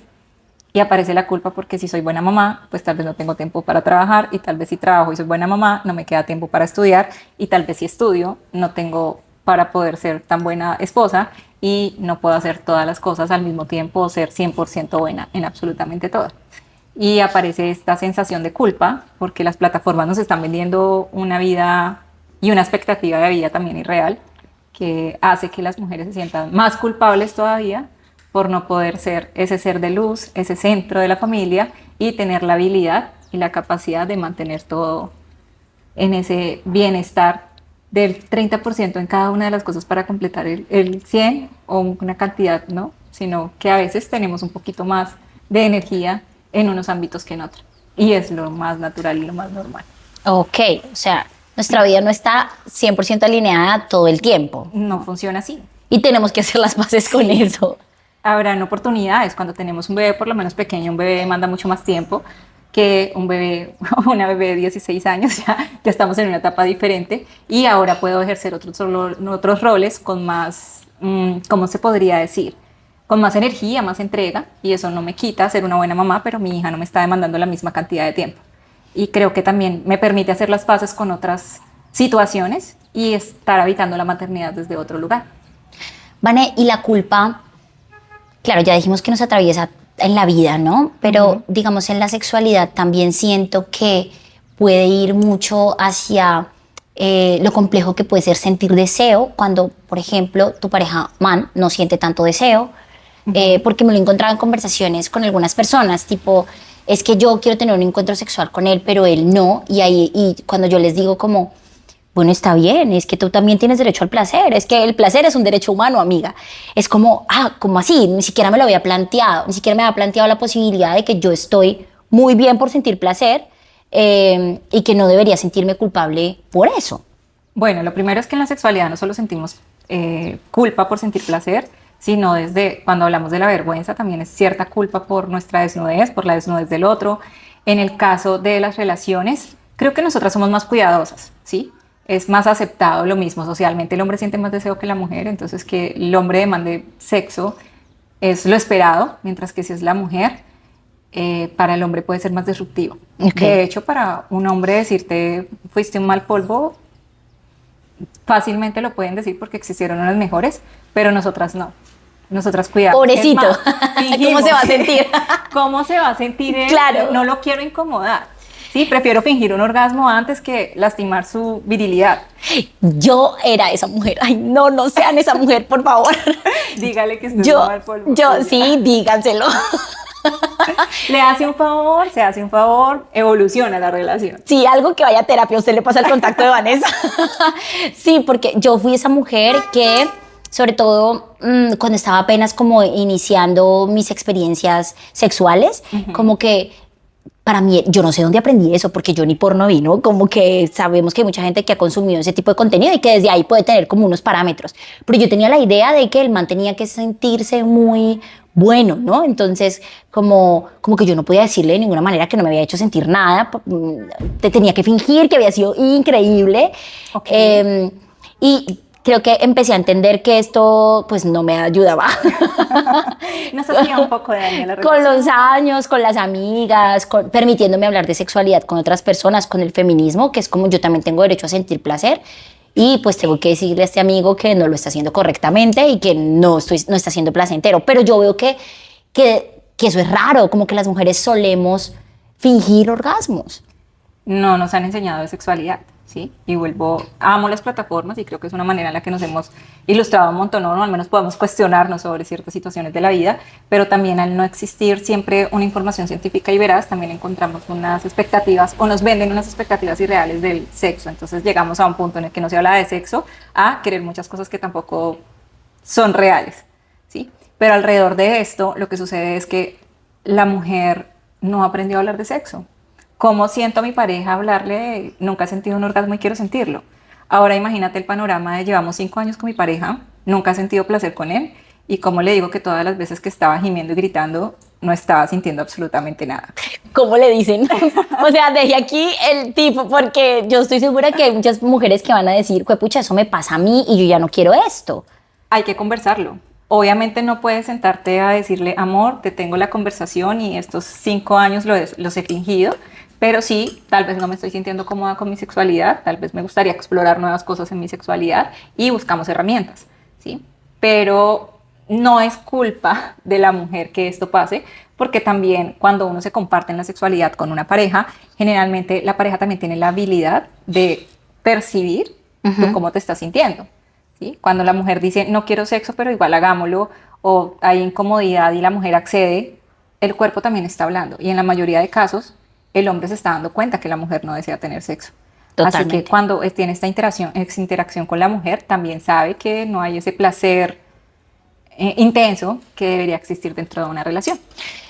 [SPEAKER 3] Y aparece la culpa porque si soy buena mamá, pues tal vez no tengo tiempo para trabajar y tal vez si trabajo y soy buena mamá, no me queda tiempo para estudiar y tal vez si estudio, no tengo para poder ser tan buena esposa y no puedo hacer todas las cosas al mismo tiempo o ser 100% buena en absolutamente todo. Y aparece esta sensación de culpa porque las plataformas nos están vendiendo una vida y una expectativa de vida también irreal que hace que las mujeres se sientan más culpables todavía por no poder ser ese ser de luz, ese centro de la familia y tener la habilidad y la capacidad de mantener todo en ese bienestar del 30% en cada una de las cosas para completar el 100 o una cantidad, ¿no? Sino que a veces tenemos un poquito más de energía en unos ámbitos que en otros. Y es lo más natural y lo más normal.
[SPEAKER 2] Ok, o sea, nuestra vida no está 100% alineada todo el tiempo.
[SPEAKER 3] No funciona así.
[SPEAKER 2] Y tenemos que hacer las paces con eso.
[SPEAKER 3] Habrán oportunidades. Cuando tenemos un bebé por lo menos pequeño, un bebé demanda mucho más tiempo que un bebé, una bebé de 16 años, ya estamos en una etapa diferente y ahora puedo ejercer otros roles con más, ¿cómo se podría decir? Con más energía, más entrega y eso no me quita ser una buena mamá, pero mi hija no me está demandando la misma cantidad de tiempo. Y creo que también me permite hacer las paces con otras situaciones y estar habitando la maternidad desde otro lugar.
[SPEAKER 2] Vane, y la culpa, claro, ya dijimos que nos atraviesa en la vida, ¿no? Pero digamos en la sexualidad también siento que puede ir mucho hacia lo complejo que puede ser sentir deseo cuando, por ejemplo, tu pareja man no siente tanto deseo, porque me lo he encontrado en conversaciones con algunas personas, tipo, es que yo quiero tener un encuentro sexual con él, pero él no, y cuando yo les digo como, bueno, está bien, es que tú también tienes derecho al placer, es que el placer es un derecho humano, amiga. Es como, ¿cómo así? Ni siquiera me lo había planteado, ni siquiera me había planteado la posibilidad de que yo estoy muy bien por sentir placer y que no debería sentirme culpable por eso.
[SPEAKER 3] Bueno, lo primero es que en la sexualidad no solo sentimos culpa por sentir placer, sino desde cuando hablamos de la vergüenza también es cierta culpa por nuestra desnudez, por la desnudez del otro. En el caso de las relaciones, creo que nosotras somos más cuidadosas, ¿sí? Es más aceptado lo mismo socialmente, el hombre siente más deseo que la mujer, entonces que el hombre demande sexo es lo esperado, mientras que si es la mujer, para el hombre puede ser más disruptivo. Okay. De hecho, para un hombre decirte fuiste un mal polvo, fácilmente lo pueden decir porque existieron unas mejores, pero nosotras no. Nosotras cuidamos.
[SPEAKER 2] Pobrecito.
[SPEAKER 3] Es más,
[SPEAKER 2] ¿Cómo se va a sentir?
[SPEAKER 3] ¿Cómo se va a sentir él?
[SPEAKER 2] Claro.
[SPEAKER 3] No lo quiero incomodar. Sí, prefiero fingir un orgasmo antes que lastimar su virilidad.
[SPEAKER 2] Yo era esa mujer. Ay, no, no sean esa mujer, por favor.
[SPEAKER 3] Dígale que estoy
[SPEAKER 2] Yo,
[SPEAKER 3] mal por
[SPEAKER 2] sí, díganselo.
[SPEAKER 3] Le hace un favor, se hace un favor, evoluciona la relación.
[SPEAKER 2] Sí, algo que vaya a terapia, usted le pasa el contacto de Vanessa. Sí, porque yo fui esa mujer que, sobre todo cuando estaba apenas como iniciando mis experiencias sexuales, como que para mí, yo no sé dónde aprendí eso, porque yo ni porno vi, ¿no? Como que sabemos que hay mucha gente que ha consumido ese tipo de contenido y que desde ahí puede tener como unos parámetros. Pero yo tenía la idea de que el man tenía que sentirse muy bueno, ¿no? Entonces, como que yo no podía decirle de ninguna manera que no me había hecho sentir nada, te tenía que fingir que había sido increíble.
[SPEAKER 3] Okay.
[SPEAKER 2] Y creo que empecé a entender que esto pues no me ayudaba.
[SPEAKER 3] Nos hacía un poco de daño la relación.
[SPEAKER 2] Con los años, con las amigas, permitiéndome hablar de sexualidad con otras personas, con el feminismo, que es como yo también tengo derecho a sentir placer. Y pues tengo que decirle a este amigo que no lo está haciendo correctamente y que no está siendo placentero. Pero yo veo que eso es raro, como que las mujeres solemos fingir orgasmos.
[SPEAKER 3] No nos han enseñado de sexualidad, ¿sí? Y amo las plataformas y creo que es una manera en la que nos hemos ilustrado un montón, ¿no? Al menos podemos cuestionarnos sobre ciertas situaciones de la vida, pero también al no existir siempre una información científica y veraz, también encontramos unas expectativas o nos venden unas expectativas irreales del sexo. Entonces llegamos a un punto en el que no se habla de sexo a querer muchas cosas que tampoco son reales, ¿sí? Pero alrededor de esto lo que sucede es que la mujer no aprendió a hablar de sexo. ¿Cómo siento a mi pareja hablarle? Nunca he sentido un orgasmo y quiero sentirlo. Ahora imagínate el panorama de llevamos 5 años con mi pareja, nunca he sentido placer con él y cómo le digo que todas las veces que estaba gimiendo y gritando no estaba sintiendo absolutamente nada.
[SPEAKER 2] ¿Cómo le dicen? O sea, dejé aquí el tipo porque yo estoy segura que hay muchas mujeres que van a decir, pucha, eso me pasa a mí y yo ya no quiero esto.
[SPEAKER 3] Hay que conversarlo. Obviamente no puedes sentarte a decirle, amor, te tengo la conversación y estos 5 años los he fingido. Pero sí, tal vez no me estoy sintiendo cómoda con mi sexualidad, tal vez me gustaría explorar nuevas cosas en mi sexualidad y buscamos herramientas, ¿sí? Pero no es culpa de la mujer que esto pase, porque también cuando uno se comparte en la sexualidad con una pareja, generalmente la pareja también tiene la habilidad de percibir tú cómo te estás sintiendo, ¿sí? Cuando la mujer dice, no quiero sexo, pero igual hagámoslo, o hay incomodidad y la mujer accede, el cuerpo también está hablando. Y en la mayoría de casos, el hombre se está dando cuenta que la mujer no desea tener sexo. Totalmente. Así que cuando tiene esta interacción con la mujer, también sabe que no hay ese placer intenso que debería existir dentro de una relación.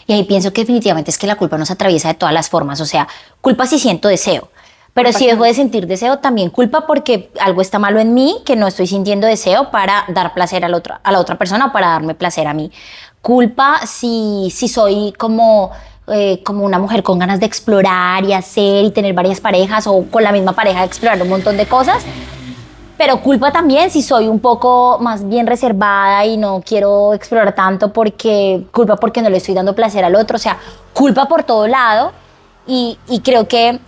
[SPEAKER 2] Y ahí pienso que definitivamente es que la culpa nos atraviesa de todas las formas. O sea, culpa si siento deseo. Pero culpa si dejo de sentir deseo, también culpa porque algo está malo en mí, que no estoy sintiendo deseo para dar placer a la otra persona o para darme placer a mí. Culpa si soy como una mujer con ganas de explorar y hacer y tener varias parejas o con la misma pareja explorar un montón de cosas. Pero culpa también si soy un poco más bien reservada y no quiero explorar tanto culpa porque no le estoy dando placer al otro. O sea, culpa por todo lado y creo que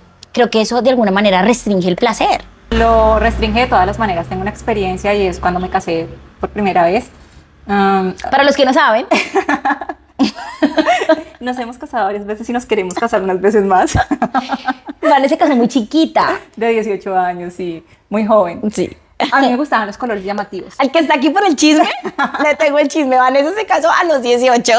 [SPEAKER 2] eso de alguna manera restringe el placer.
[SPEAKER 3] Lo restringe de todas las maneras. Tengo una experiencia y es cuando me casé por primera vez.
[SPEAKER 2] Para los que no saben...
[SPEAKER 3] Nos hemos casado varias veces y nos queremos casar unas veces más.
[SPEAKER 2] Vanessa se casó muy chiquita.
[SPEAKER 3] De 18 años, sí. Muy joven.
[SPEAKER 2] Sí.
[SPEAKER 3] A mí me gustaban los colores llamativos.
[SPEAKER 2] Al que está aquí por el chisme, le tengo el chisme. Vanessa se casó a los 18.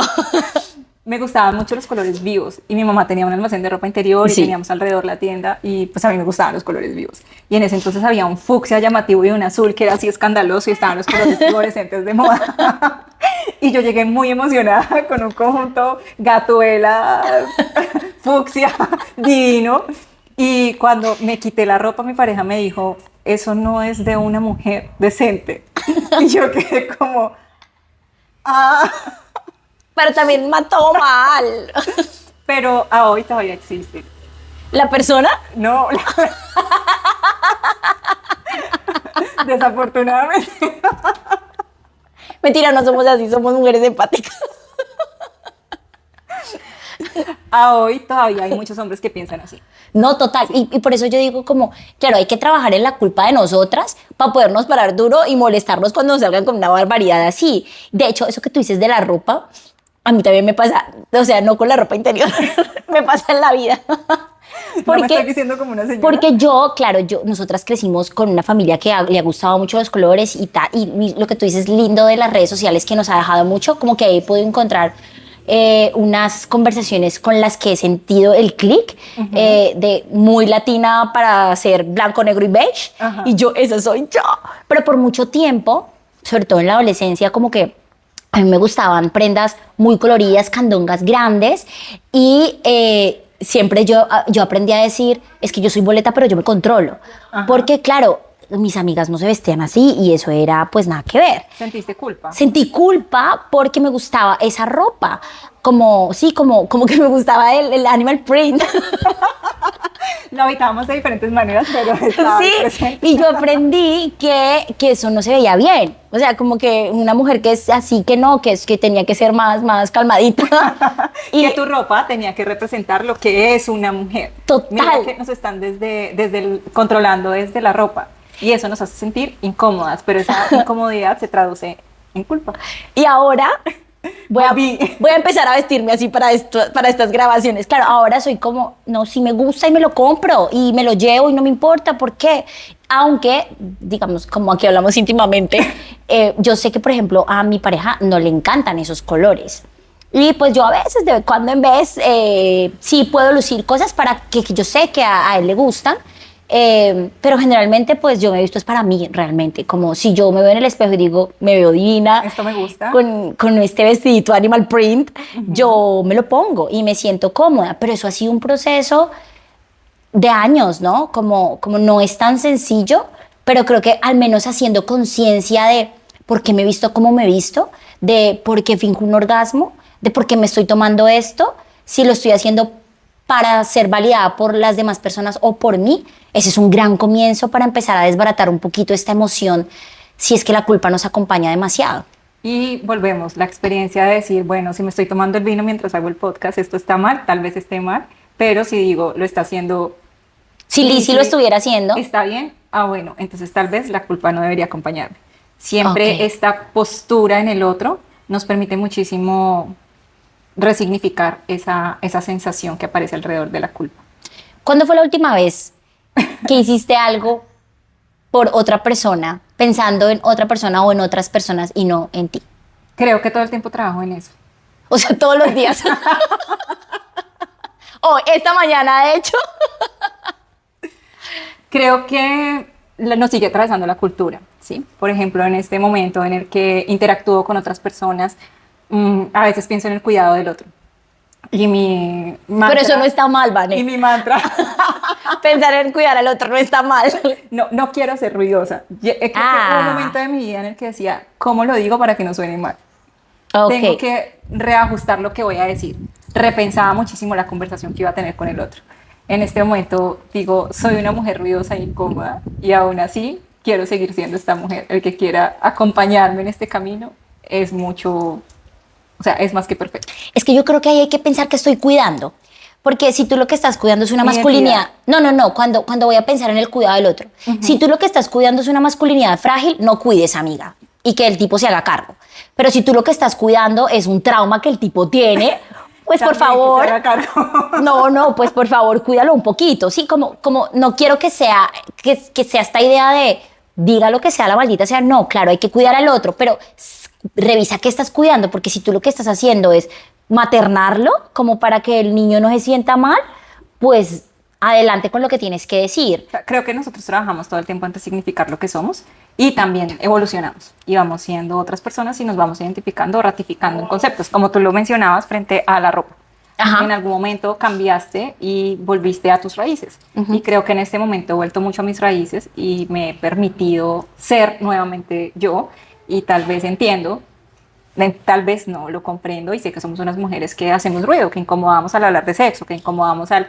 [SPEAKER 3] Me gustaban mucho los colores vivos y mi mamá tenía un almacén de ropa interior y teníamos alrededor la tienda y pues a mí me gustaban los colores vivos. Y en ese entonces había un fucsia llamativo y un azul que era así escandaloso y estaban los colores fluorescentes de moda. Y yo llegué muy emocionada con un conjunto gatuela, fucsia, divino. Y cuando me quité la ropa, mi pareja me dijo, eso no es de una mujer decente. Y yo quedé como,
[SPEAKER 2] Pero también mató mal.
[SPEAKER 3] Pero a hoy todavía existe.
[SPEAKER 2] ¿La persona?
[SPEAKER 3] No. Desafortunadamente.
[SPEAKER 2] Mentira, no somos así, somos mujeres empáticas.
[SPEAKER 3] A hoy todavía hay muchos hombres que piensan así.
[SPEAKER 2] No, total. Y por eso yo digo como, claro, hay que trabajar en la culpa de nosotras para podernos parar duro y molestarnos cuando nos salgan con una barbaridad así. De hecho, eso que tú dices de la ropa, a mí también me pasa, o sea, no con la ropa interior, me pasa en la vida.
[SPEAKER 3] No me estoy diciendo como una señora.
[SPEAKER 2] Porque claro, nosotras crecimos con una familia que le ha gustado mucho los colores y lo que tú dices lindo de las redes sociales que nos ha dejado mucho, como que ahí puedo encontrar unas conversaciones con las que he sentido el clic de muy latina para ser blanco, negro y beige. Y esa soy yo. Pero por mucho tiempo, sobre todo en la adolescencia, como que a mí me gustaban prendas muy coloridas, candongas grandes y siempre yo aprendí a decir, es que yo soy boleta, pero yo me controlo. Porque claro, mis amigas no se vestían así y eso era pues nada que ver.
[SPEAKER 3] ¿Sentiste culpa?
[SPEAKER 2] Sentí culpa porque me gustaba esa ropa, como que me gustaba el animal print.
[SPEAKER 3] Lo habitábamos de diferentes maneras, pero estaba presente.
[SPEAKER 2] Y yo aprendí que eso no se veía bien. O sea, como que una mujer que es así, que tenía que ser más calmadita.
[SPEAKER 3] Y que tu ropa tenía que representar lo que es una mujer.
[SPEAKER 2] Total.
[SPEAKER 3] Mira que nos están controlando desde la ropa. Y eso nos hace sentir incómodas, pero esa incomodidad se traduce en culpa.
[SPEAKER 2] Y ahora voy a empezar a vestirme así para estas grabaciones. Claro, ahora soy como, no, si me gusta y me lo compro y me lo llevo y no me importa, ¿por qué? Aunque, digamos, como aquí hablamos íntimamente, yo sé que, por ejemplo, a mi pareja no le encantan esos colores. Y pues yo a veces, de cuando en vez, sí puedo lucir cosas para que yo sé que a él le gustan. Pero generalmente pues yo me he visto es para mí realmente, como si yo me veo en el espejo y digo, me veo divina,
[SPEAKER 3] esto me gusta,
[SPEAKER 2] con este vestidito animal print, yo me lo pongo y me siento cómoda, pero eso ha sido un proceso de años, ¿no? Como no es tan sencillo, pero creo que al menos haciendo conciencia de por qué me he visto como me he visto, de por qué finjo un orgasmo, de por qué me estoy tomando esto, si lo estoy haciendo para ser validada por las demás personas o por mí. Ese es un gran comienzo para empezar a desbaratar un poquito esta emoción si es que la culpa nos acompaña demasiado.
[SPEAKER 3] Y volvemos, la experiencia de decir, bueno, si me estoy tomando el vino mientras hago el podcast, esto está mal, tal vez esté mal, pero si digo, lo está haciendo...
[SPEAKER 2] Si Lizzy lo estuviera haciendo...
[SPEAKER 3] ¿Está bien? Ah, bueno, entonces tal vez la culpa no debería acompañarme. Siempre esta postura en el otro nos permite muchísimo resignificar esa sensación que aparece alrededor de la culpa.
[SPEAKER 2] ¿Cuándo fue la última vez que hiciste algo por otra persona, pensando en otra persona o en otras personas y no en ti?
[SPEAKER 3] Creo que todo el tiempo trabajo en eso.
[SPEAKER 2] O sea, todos los días. Esta mañana, de hecho.
[SPEAKER 3] Creo que nos sigue atravesando la cultura, ¿sí? Por ejemplo, en este momento en el que interactúo con otras personas, a veces pienso en el cuidado del otro. Y mi mantra,
[SPEAKER 2] pero eso no está mal, Vane.
[SPEAKER 3] Y mi mantra.
[SPEAKER 2] Pensar en cuidar al otro no está mal.
[SPEAKER 3] No quiero ser ruidosa. Creo que hubo un momento de mi vida en el que decía, ¿cómo lo digo para que no suene mal? Tengo que reajustar lo que voy a decir. Repensaba muchísimo la conversación que iba a tener con el otro. En este momento digo, soy una mujer ruidosa e incómoda y aún así quiero seguir siendo esta mujer. El que quiera acompañarme en este camino es mucho... O sea, es más que perfecto.
[SPEAKER 2] Es que yo creo que ahí hay que pensar que estoy cuidando. Porque si tú lo que estás cuidando es una masculinidad... No. Cuando voy a pensar en el cuidado del otro. Si tú lo que estás cuidando es una masculinidad frágil, no cuides, amiga. Y que el tipo se haga cargo. Pero si tú lo que estás cuidando es un trauma que el tipo tiene... Pues por favor, pues por favor, cuídalo un poquito, ¿sí? Como no quiero que sea esta idea de diga lo que sea la maldita sea, no, claro, hay que cuidar al otro, pero revisa qué estás cuidando, porque si tú lo que estás haciendo es maternarlo, como para que el niño no se sienta mal, pues adelante con lo que tienes que decir.
[SPEAKER 3] Creo que nosotros trabajamos todo el tiempo en resignificar lo que somos y también evolucionamos y vamos siendo otras personas y nos vamos identificando, ratificando en conceptos, como tú lo mencionabas frente a la ropa. En algún momento cambiaste y volviste a tus raíces. Y creo que en este momento he vuelto mucho a mis raíces y me he permitido ser nuevamente yo y tal vez entiendo, tal vez no, lo comprendo y sé que somos unas mujeres que hacemos ruido, que incomodamos al hablar de sexo, que incomodamos al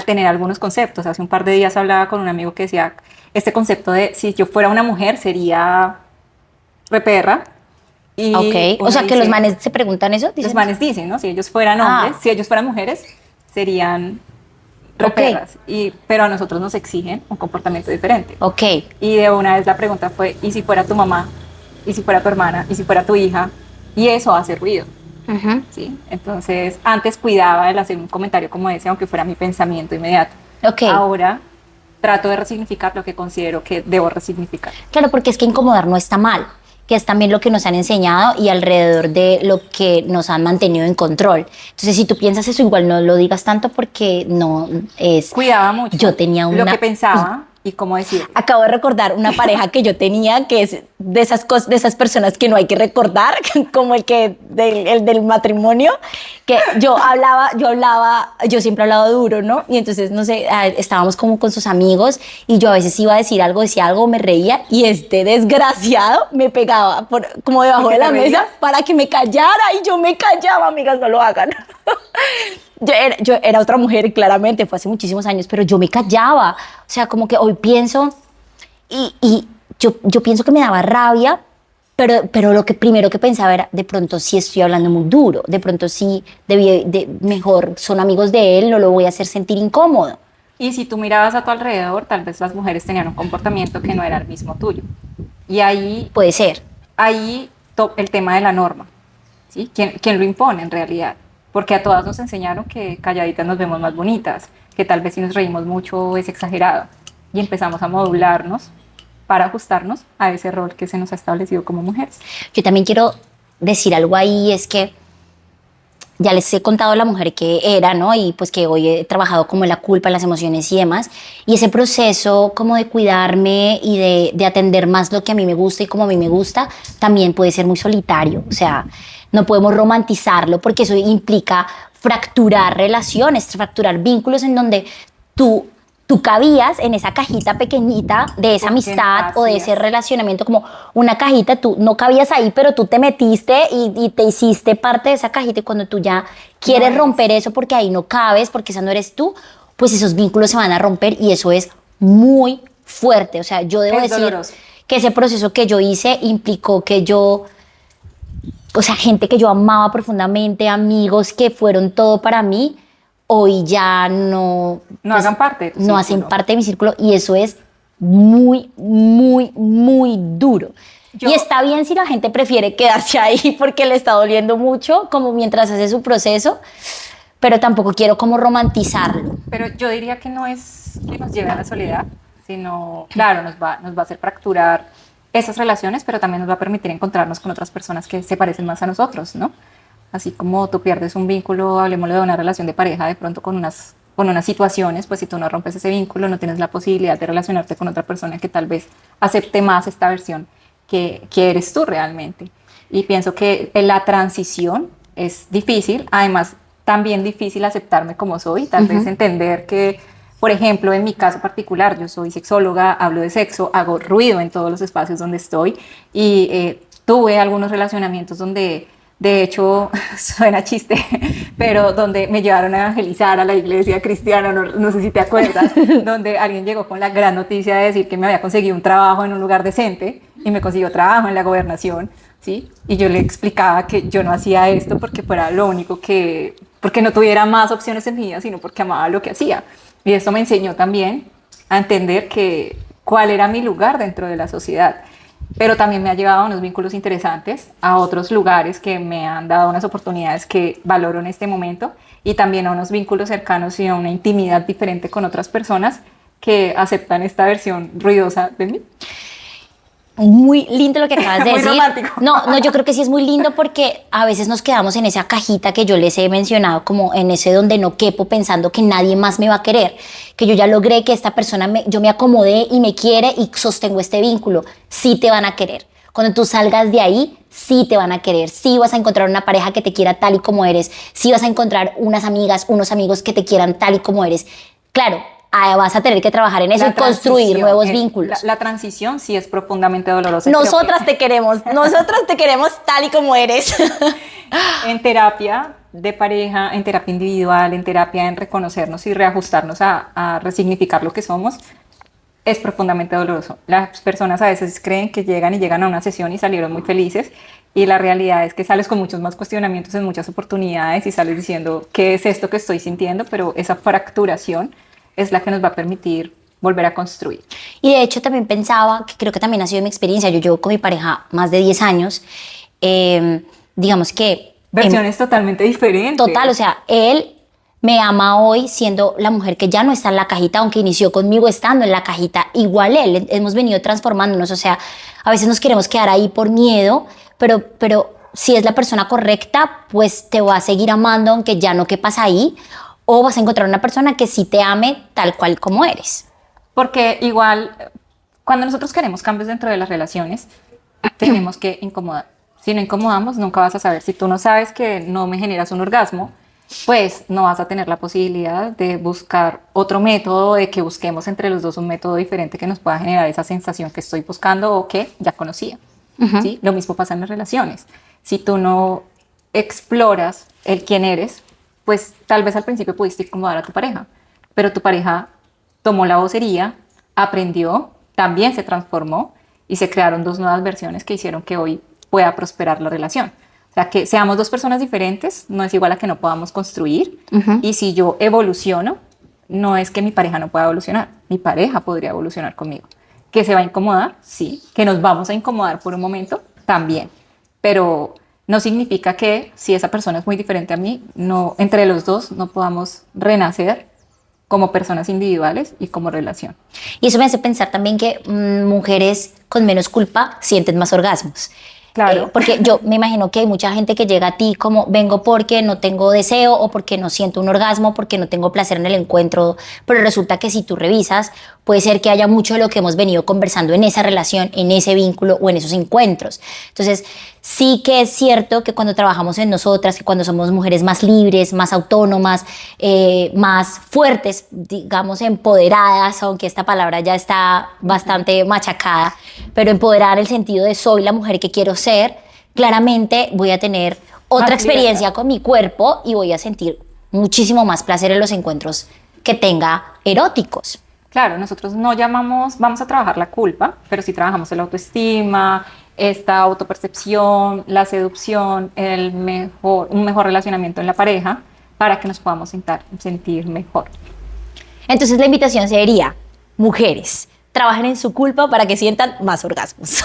[SPEAKER 3] tener algunos conceptos. Hace un par de días hablaba con un amigo que decía, este concepto de si yo fuera una mujer sería reperra, Y
[SPEAKER 2] Ok, o
[SPEAKER 3] uno
[SPEAKER 2] sea que
[SPEAKER 3] dice-
[SPEAKER 2] los manes se preguntan eso.
[SPEAKER 3] Los
[SPEAKER 2] Dicen,
[SPEAKER 3] manes dicen, ¿no? Si ellos fueran
[SPEAKER 2] Ah.
[SPEAKER 3] hombres, si ellos fueran mujeres, serían
[SPEAKER 2] Ok.
[SPEAKER 3] reperras. Pero a nosotros nos exigen un comportamiento diferente.
[SPEAKER 2] ok,
[SPEAKER 3] Y de una vez la pregunta fue, ¿y si fuera tu mamá? ¿Y si fuera tu hermana? ¿Y si fuera tu hija? Y eso hace ruido,
[SPEAKER 2] ujú,
[SPEAKER 3] ¿sí? Entonces, antes cuidaba el hacer un comentario como ese, aunque fuera mi pensamiento inmediato.
[SPEAKER 2] ok.
[SPEAKER 3] Ahora trato de resignificar lo que considero que debo resignificar.
[SPEAKER 2] Claro, porque es que incomodar no está mal, que es también lo que nos han enseñado y alrededor de lo que nos han mantenido en control. Entonces, si tú piensas eso, igual no lo digas tanto porque no es...
[SPEAKER 3] Cuidaba mucho
[SPEAKER 2] Yo tenía
[SPEAKER 3] lo
[SPEAKER 2] una...
[SPEAKER 3] que pensaba y cómo decir.
[SPEAKER 2] Acabo de recordar una pareja que yo tenía, que es de esas cosas, de esas personas que no hay que recordar, como el del matrimonio, que yo siempre he hablado duro, ¿no? Y entonces, no sé, estábamos como con sus amigos y yo a veces iba a decir algo, decía algo, me reía y este desgraciado me pegaba como debajo
[SPEAKER 3] ¿Por qué
[SPEAKER 2] de la
[SPEAKER 3] te
[SPEAKER 2] mesa
[SPEAKER 3] reías?
[SPEAKER 2] para que me callara y yo me callaba, amigas, no lo hagan. Yo era otra mujer, claramente, fue hace muchísimos años, pero yo me callaba. O sea, como que hoy pienso, y yo pienso que me daba rabia, pero lo que primero que pensaba era, de pronto sí estoy hablando muy duro, de pronto sí mejor son amigos de él, no lo voy a hacer sentir incómodo.
[SPEAKER 3] Y si tú mirabas a tu alrededor, tal vez las mujeres tenían un comportamiento que no era el mismo tuyo. Y
[SPEAKER 2] Puede ser.
[SPEAKER 3] ahí el tema de la norma, ¿sí? ¿Quién lo impone en realidad? Porque a todas nos enseñaron que calladitas nos vemos más bonitas, que tal vez si nos reímos mucho es exagerado. Y empezamos a modularnos para ajustarnos a ese rol que se nos ha establecido como mujeres.
[SPEAKER 2] Yo también quiero decir algo ahí, es que ya les he contado la mujer que era, ¿no? Y pues que hoy he trabajado como en la culpa, en las emociones y demás. Y ese proceso como de cuidarme y de atender más lo que a mí me gusta y como a mí me gusta, también puede ser muy solitario. O sea, no podemos romantizarlo porque eso implica fracturar relaciones, fracturar vínculos en donde tú cabías en esa cajita pequeñita de esa
[SPEAKER 3] ¿Por qué
[SPEAKER 2] amistad
[SPEAKER 3] no
[SPEAKER 2] o de ese
[SPEAKER 3] hacías?
[SPEAKER 2] relacionamiento, como una cajita, tú no cabías ahí, pero tú te metiste y te hiciste parte de esa cajita y cuando tú ya quieres
[SPEAKER 3] eres.
[SPEAKER 2] romper eso porque ahí no cabes, porque esa no eres tú, pues esos vínculos se van a romper y eso es muy fuerte. O sea, yo debo
[SPEAKER 3] Es
[SPEAKER 2] decir
[SPEAKER 3] doloroso.
[SPEAKER 2] que ese proceso que yo hice implicó que o sea, gente que yo amaba profundamente, amigos que fueron todo para mí, hoy ya no,
[SPEAKER 3] No hagan parte de tu
[SPEAKER 2] no hacen
[SPEAKER 3] círculo.
[SPEAKER 2] parte de mi círculo y eso es muy, muy, muy duro.
[SPEAKER 3] Yo-
[SPEAKER 2] Y está bien si la gente prefiere quedarse ahí porque le está doliendo mucho, como mientras hace su proceso, pero tampoco quiero como romantizarlo.
[SPEAKER 3] Pero yo diría que no es que nos lleve a la soledad, sino, claro, nos va a hacer fracturar esas relaciones, pero también nos va a permitir encontrarnos con otras personas que se parecen más a nosotros, ¿no? Así como tú pierdes un vínculo, hablemoslo de una relación de pareja, de pronto con unas situaciones, pues si tú no rompes ese vínculo, no tienes la posibilidad de relacionarte con otra persona que tal vez acepte más esta versión que eres tú realmente. Y pienso que la transición es difícil, además también difícil aceptarme como soy, tal vez entender que, por ejemplo, en mi caso particular, yo soy sexóloga, hablo de sexo, hago ruido en todos los espacios donde estoy y tuve algunos relacionamientos donde, de hecho, suena chiste, pero donde me llevaron a evangelizar a la iglesia cristiana, no sé si te acuerdas, donde alguien llegó con la gran noticia de decir que me había conseguido un trabajo en un lugar decente y me consiguió trabajo en la gobernación, ¿sí? Y yo le explicaba que yo no hacía esto porque fuera lo único porque no tuviera más opciones en mi vida, sino porque amaba lo que hacía. Y esto me enseñó también a entender cuál era mi lugar dentro de la sociedad. Pero también me ha llevado a unos vínculos interesantes, a otros lugares que me han dado unas oportunidades que valoro en este momento y también a unos vínculos cercanos y a una intimidad diferente con otras personas que aceptan esta versión ruidosa de mí.
[SPEAKER 2] Muy lindo lo que acabas de
[SPEAKER 3] Muy
[SPEAKER 2] decir.
[SPEAKER 3] romántico.
[SPEAKER 2] No, yo creo que sí es muy lindo porque a veces nos quedamos en esa cajita que yo les he mencionado, como en ese donde no quepo pensando que nadie más me va a querer, que yo ya logré que esta persona, yo me acomodé y me quiere y sostengo este vínculo. Sí te van a querer. Cuando tú salgas de ahí, sí te van a querer. Sí vas a encontrar una pareja que te quiera tal y como eres. Sí vas a encontrar unas amigas, unos amigos que te quieran tal y como eres. Claro, vas a tener que trabajar en eso y construir nuevos vínculos.
[SPEAKER 3] La transición sí es profundamente dolorosa.
[SPEAKER 2] Nosotras te queremos tal y como eres.
[SPEAKER 3] En terapia de pareja, en terapia individual, en terapia en reconocernos y reajustarnos a resignificar lo que somos, es profundamente doloroso. Las personas a veces creen que llegan a una sesión y salieron muy felices, y la realidad es que sales con muchos más cuestionamientos en muchas oportunidades y sales diciendo, ¿qué es esto que estoy sintiendo? Pero esa fracturación es la que nos va a permitir volver a construir.
[SPEAKER 2] Y de hecho también pensaba, que creo que también ha sido mi experiencia, yo llevo con mi pareja más de 10 años, digamos que...
[SPEAKER 3] Versiones totalmente diferentes.
[SPEAKER 2] Total, o sea, él me ama hoy siendo la mujer que ya no está en la cajita, aunque inició conmigo estando en la cajita. Igual él, hemos venido transformándonos, o sea, a veces nos queremos quedar ahí por miedo, pero si es la persona correcta, pues te va a seguir amando aunque ya no quepas ahí, o vas a encontrar una persona que sí te ame tal cual como eres.
[SPEAKER 3] Porque igual, cuando nosotros queremos cambios dentro de las relaciones, tenemos que incomodar. Si no incomodamos, nunca vas a saber. Si tú no sabes que no me generas un orgasmo, pues no vas a tener la posibilidad de buscar otro método, de que busquemos entre los dos un método diferente que nos pueda generar esa sensación que estoy buscando o que ya conocía. ¿Sí? Lo mismo pasa en las relaciones. Si tú no exploras el quién eres, pues tal vez al principio pudiste incomodar a tu pareja, pero tu pareja tomó la vocería, aprendió, también se transformó y se crearon dos nuevas versiones que hicieron que hoy pueda prosperar la relación. O sea, que seamos dos personas diferentes no es igual a que no podamos construir. Y si yo evoluciono, no es que mi pareja no pueda evolucionar, mi pareja podría evolucionar conmigo. ¿Que se va a incomodar? Sí. ¿Que nos vamos a incomodar por un momento? También. Pero no significa que si esa persona es muy diferente a mí, no, entre los dos no podamos renacer como personas individuales y como relación.
[SPEAKER 2] Y eso me hace pensar también que mujeres con menos culpa sienten más orgasmos.
[SPEAKER 3] Claro.
[SPEAKER 2] Porque yo me imagino que hay mucha gente que llega a ti como vengo porque no tengo deseo o porque no siento un orgasmo, porque no tengo placer en el encuentro, pero resulta que si tú revisas, puede ser que haya mucho de lo que hemos venido conversando en esa relación, en ese vínculo o en esos encuentros. Entonces, sí que es cierto que cuando trabajamos en nosotras, que cuando somos mujeres más libres, más autónomas, más fuertes, digamos empoderadas, aunque esta palabra ya está bastante machacada, pero empoderar en el sentido de soy la mujer que quiero ser, claramente voy a tener otra experiencia con mi cuerpo y voy a sentir muchísimo más placer en los encuentros que tenga eróticos.
[SPEAKER 3] Claro, nosotros no llamamos, vamos a trabajar la culpa, pero sí trabajamos la autoestima, esta autopercepción, la seducción, un mejor relacionamiento en la pareja para que nos podamos sentir mejor.
[SPEAKER 2] Entonces la invitación sería, mujeres, trabajen en su culpa para que sientan más orgasmos.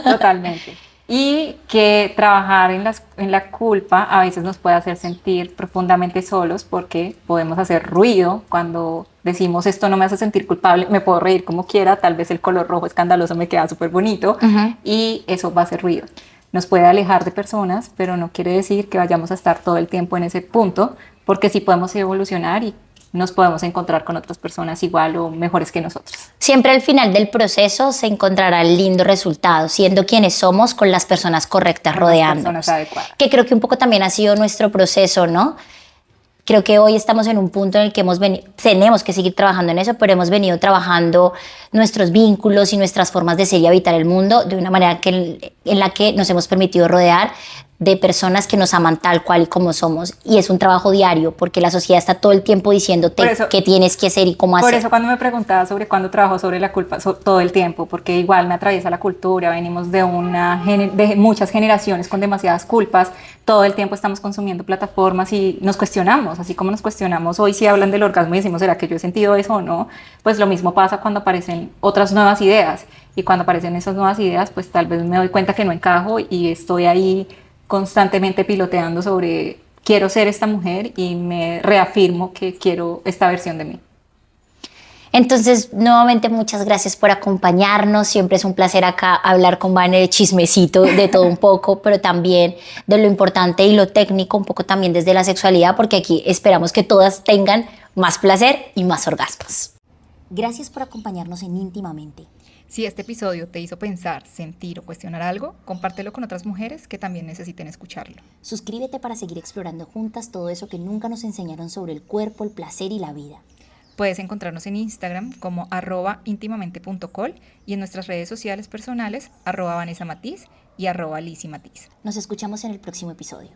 [SPEAKER 3] Totalmente. Y que trabajar en la culpa a veces nos puede hacer sentir profundamente solos porque podemos hacer ruido cuando decimos esto no me hace sentir culpable, me puedo reír como quiera, tal vez el color rojo escandaloso me queda súper bonito y eso va a hacer ruido. Nos puede alejar de personas, pero no quiere decir que vayamos a estar todo el tiempo en ese punto porque sí podemos evolucionar y nos podemos encontrar con otras personas igual o mejores que nosotros.
[SPEAKER 2] Siempre al final del proceso se encontrará el lindo resultado, siendo quienes somos con las personas correctas rodeándonos.
[SPEAKER 3] Las personas adecuadas.
[SPEAKER 2] Que creo que un poco también ha sido nuestro proceso, ¿no? Creo que hoy estamos en un punto en el que tenemos que seguir trabajando en eso, pero hemos venido trabajando nuestros vínculos y nuestras formas de ser y habitar el mundo de una manera en la que nos hemos permitido rodear de personas que nos aman tal cual y como somos. Y es un trabajo diario, porque la sociedad está todo el tiempo diciéndote qué tienes que hacer y cómo hacer.
[SPEAKER 3] Por eso cuando me preguntaba sobre cuándo trabajo sobre la culpa, todo el tiempo, porque igual me atraviesa la cultura, venimos de muchas generaciones con demasiadas culpas, todo el tiempo estamos consumiendo plataformas y nos cuestionamos, así como nos cuestionamos hoy si hablan del orgasmo y decimos, ¿será que yo he sentido eso o no? Pues lo mismo pasa cuando aparecen otras nuevas ideas, y cuando aparecen esas nuevas ideas, pues tal vez me doy cuenta que no encajo y estoy ahí constantemente piloteando sobre quiero ser esta mujer y me reafirmo que quiero esta versión de mí.
[SPEAKER 2] Entonces, nuevamente muchas gracias por acompañarnos. Siempre es un placer acá hablar con Vane de chismecito, de todo un poco, pero también de lo importante y lo técnico, un poco también desde la sexualidad, porque aquí esperamos que todas tengan más placer y más orgasmos. Gracias por acompañarnos en Íntimamente.
[SPEAKER 3] Si este episodio te hizo pensar, sentir o cuestionar algo, compártelo con otras mujeres que también necesiten escucharlo.
[SPEAKER 2] Suscríbete para seguir explorando juntas todo eso que nunca nos enseñaron sobre el cuerpo, el placer y la vida.
[SPEAKER 3] Puedes encontrarnos en Instagram como @intimamente.col y en nuestras redes sociales personales @VanesaMatiz y @LizzyMatiz.
[SPEAKER 2] Nos escuchamos en el próximo episodio.